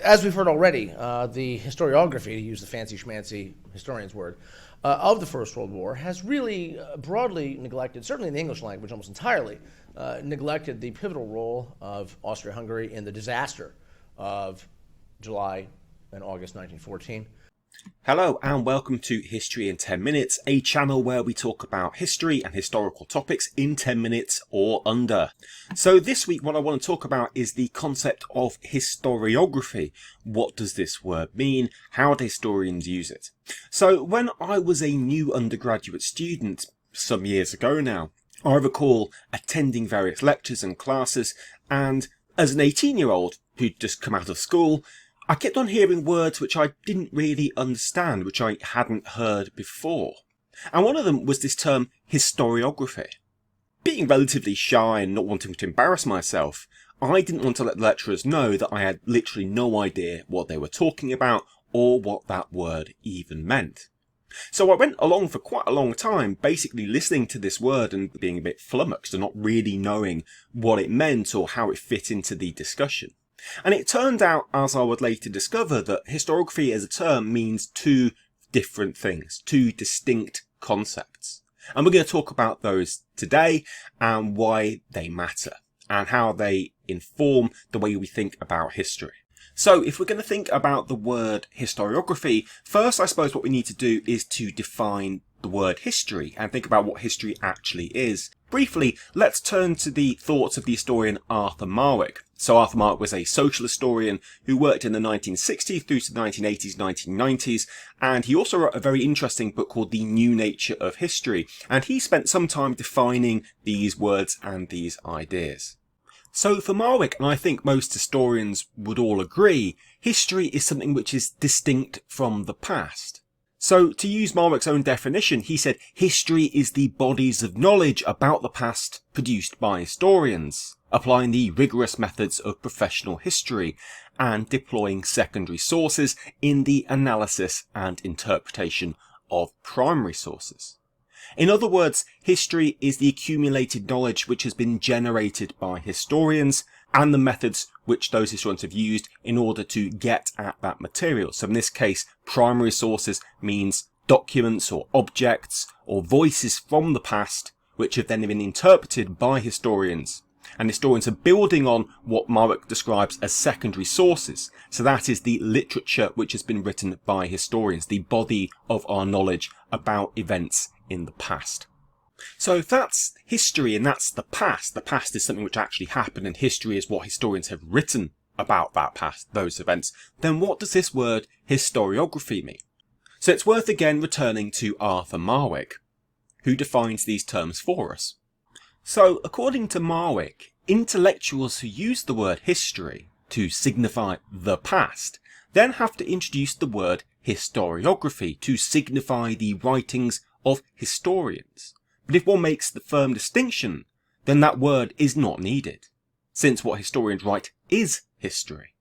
as we've heard already, the historiography, to use the fancy schmancy historian's word, of the First World War has really broadly neglected, certainly in the English language almost entirely, neglected the pivotal role of Austria-Hungary in the disaster of July and August 1914. Hello and welcome to History in 10 Minutes, a channel where we talk about history and historical topics in 10 minutes or under. So this week what I want to talk about is the concept of historiography. What does this word mean? How do historians use it? So when I was a new undergraduate student some years ago now, I recall attending various lectures and classes, and as an 18-year-old who'd just come out of school, I kept on hearing words which I didn't really understand, which I hadn't heard before. And one of them was this term, historiography. Being relatively shy and not wanting to embarrass myself, I didn't want to let the lecturers know that I had literally no idea what they were talking about or what that word even meant. So I went along for quite a long time, basically listening to this word and being a bit flummoxed and not really knowing what it meant or how it fit into the discussion. And it turned out, as I would later discover, that historiography as a term means two different things, two distinct concepts. And we're going to talk about those today and why they matter and how they inform the way we think about history. So if we're going to think about the word historiography, first I suppose what we need to do is to define the word history and think about what history actually is. Briefly, let's turn to the thoughts of the historian Arthur Marwick. So Arthur Marwick was a social historian who worked in the 1960s through to the 1980s, 1990s, and he also wrote a very interesting book called The New Nature of History, and he spent some time defining these words and these ideas. So for Marwick, and I think most historians would all agree, history is something which is distinct from the past. So to use Marwick's own definition, he said history is the bodies of knowledge about the past produced by historians, applying the rigorous methods of professional history and deploying secondary sources in the analysis and interpretation of primary sources. In other words, history is the accumulated knowledge which has been generated by historians and the methods which those historians have used in order to get at that material. So in this case, primary sources means documents or objects or voices from the past which have then been interpreted by historians. And historians are building on what Marwick describes as secondary sources. So that is the literature which has been written by historians, the body of our knowledge about events in the past. So if that's history and that's the past is something which actually happened and history is what historians have written about that past, those events, then what does this word historiography mean? So it's worth again returning to Arthur Marwick, who defines these terms for us. So according to Marwick, intellectuals who use the word history to signify the past then have to introduce the word historiography to signify the writings of historians. But if one makes the firm distinction, then that word is not needed, since what historians write is history.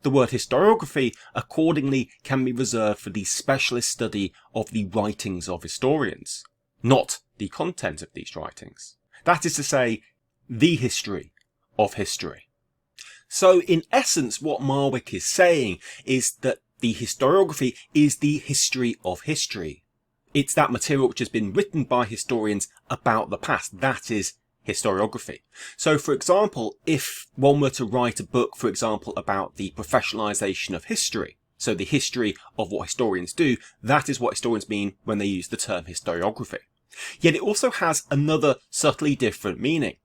The word historiography accordingly can be reserved for the specialist study of the writings of historians, not the content of these writings. That is to say, the history of history. So in essence, what Marwick is saying is that the historiography is the history of history. It's that material which has been written by historians about the past. That is historiography. So for example, if one were to write a book, for example, about the professionalization of history, so the history of what historians do, that is what historians mean when they use the term historiography. Yet it also has another subtly different meaning.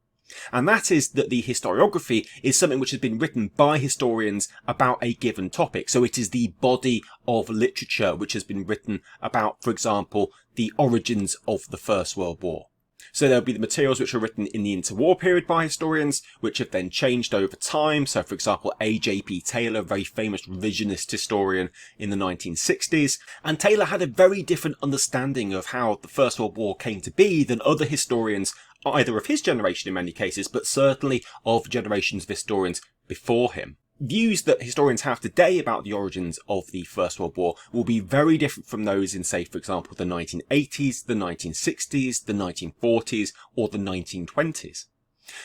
And that is that the historiography is something which has been written by historians about a given topic. So it is the body of literature which has been written about, for example, the origins of the First World War. So there'll be the materials which were written in the interwar period by historians, which have then changed over time. So for example, A.J.P. Taylor, a very famous revisionist historian in the 1960s. And Taylor had a very different understanding of how the First World War came to be than other historians, either of his generation in many cases, but certainly of generations of historians before him. Views that historians have today about the origins of the First World War will be very different from those in, say, for example, the 1980s, the 1960s, the 1940s, or the 1920s.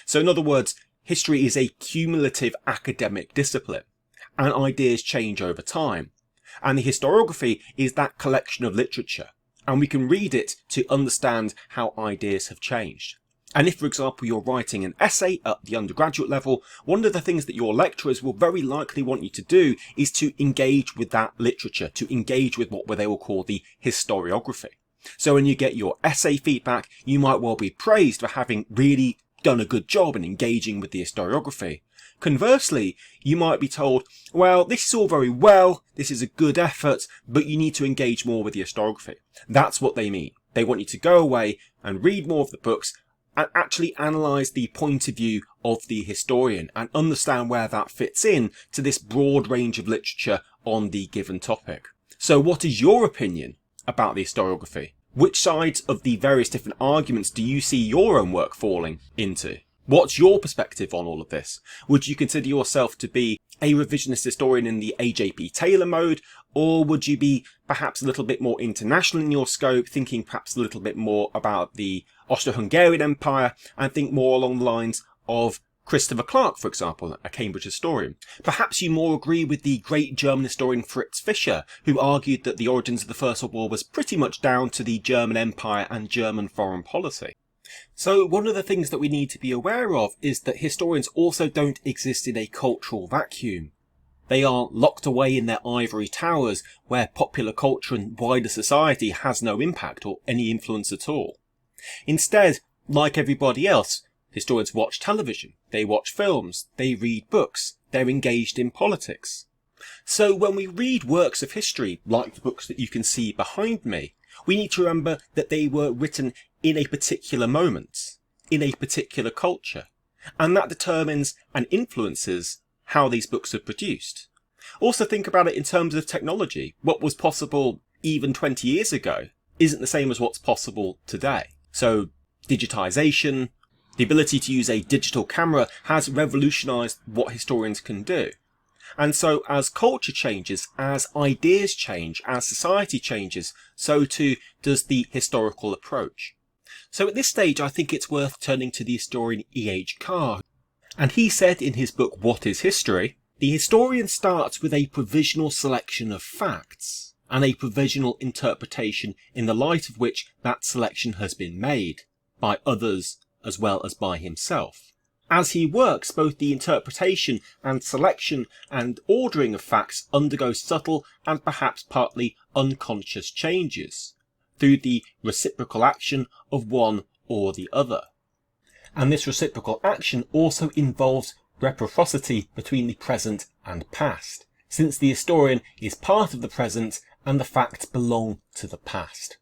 So in other words, history is a cumulative academic discipline. and ideas change over time. And the historiography is that collection of literature, and we can read it to understand how ideas have changed. And if, for example, you're writing an essay at the undergraduate level, one of the things that your lecturers will very likely want you to do is to engage with that literature, to engage with what they will call the historiography. So when you get your essay feedback, you might well be praised for having really done a good job in engaging with the historiography. Conversely, you might be told, well, this is all very well, this is a good effort, but you need to engage more with the historiography. That's what they mean. They want you to go away and read more of the books and actually analyse the point of view of the historian and understand where that fits in to this broad range of literature on the given topic. So what is your opinion about the historiography? Which sides of the various different arguments do you see your own work falling into? What's your perspective on all of this? Would you consider yourself to be a revisionist historian in the AJP Taylor mode, or would you be perhaps a little bit more international in your scope, thinking perhaps a little bit more about the Austro-Hungarian Empire, and think more along the lines of Christopher Clark, for example, a Cambridge historian? Perhaps you more agree with the great German historian Fritz Fischer, who argued that the origins of the First World War was pretty much down to the German Empire and German foreign policy. So one of the things that we need to be aware of is that historians also don't exist in a cultural vacuum. They are locked away in their ivory towers where popular culture and wider society has no impact or any influence at all. Instead, like everybody else, historians watch television, they watch films, they read books, they're engaged in politics. So when we read works of history, like the books that you can see behind me, we need to remember that they were written in a particular moment, in a particular culture, and that determines and influences how these books are produced. Also think about it in terms of technology. What was possible even 20 years ago isn't the same as what's possible today. So digitization, the ability to use a digital camera has revolutionized what historians can do. And so as culture changes, as ideas change, as society changes, so too does the historical approach. So at this stage, I think it's worth turning to the historian E.H. Carr. And he said in his book, What is History? The historian starts with a provisional selection of facts and a provisional interpretation in the light of which that selection has been made by others as well as by himself. As he works, both the interpretation and selection and ordering of facts undergo subtle and perhaps partly unconscious changes through the reciprocal action of one or the other. And this reciprocal action also involves reciprocity between the present and past, since the historian is part of the present and the facts belong to the past.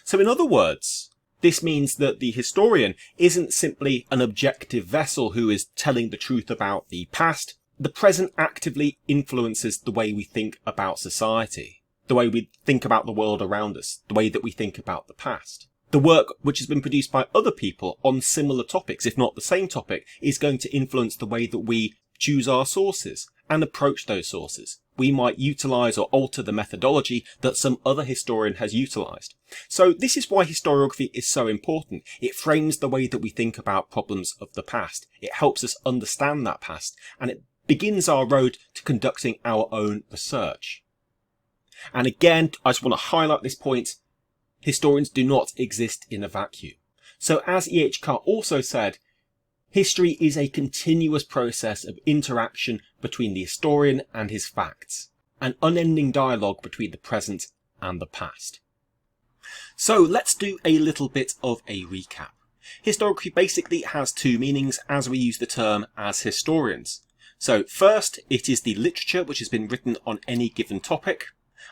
So in other words, this means that the historian isn't simply an objective vessel who is telling the truth about the past. The present actively influences the way we think about society, the way we think about the world around us, the way that we think about the past. The work which has been produced by other people on similar topics, if not the same topic, is going to influence the way that we choose our sources and approach those sources. We might utilise or alter the methodology that some other historian has utilised. So this is why historiography is so important. It frames the way that we think about problems of the past. It helps us understand that past, and it begins our road to conducting our own research. And again, I just want to highlight this point. Historians do not exist in a vacuum. So as E.H. Carr also said, history is a continuous process of interaction between the historian and his facts, an unending dialogue between the present and the past. So let's do a little bit of a recap. Historiography basically has two meanings as we use the term as historians. So first, it is the literature which has been written on any given topic,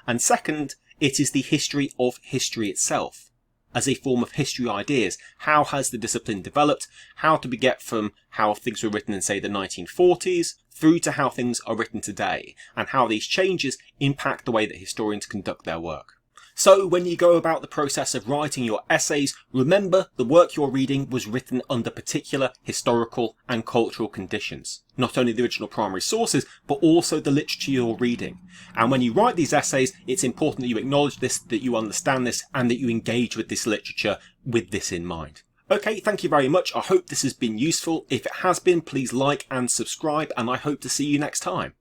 and second, it is the history of history itself, as a form of history ideas. How has the discipline developed? How to get from how things were written in, say, the 1940s through to how things are written today, and how these changes impact the way that historians conduct their work. So when you go about the process of writing your essays, remember the work you're reading was written under particular historical and cultural conditions. Not only the original primary sources, but also the literature you're reading. And when you write these essays, it's important that you acknowledge this, that you understand this, and that you engage with this literature with this in mind. Okay, thank you very much. I hope this has been useful. If it has been, please like and subscribe, and I hope to see you next time.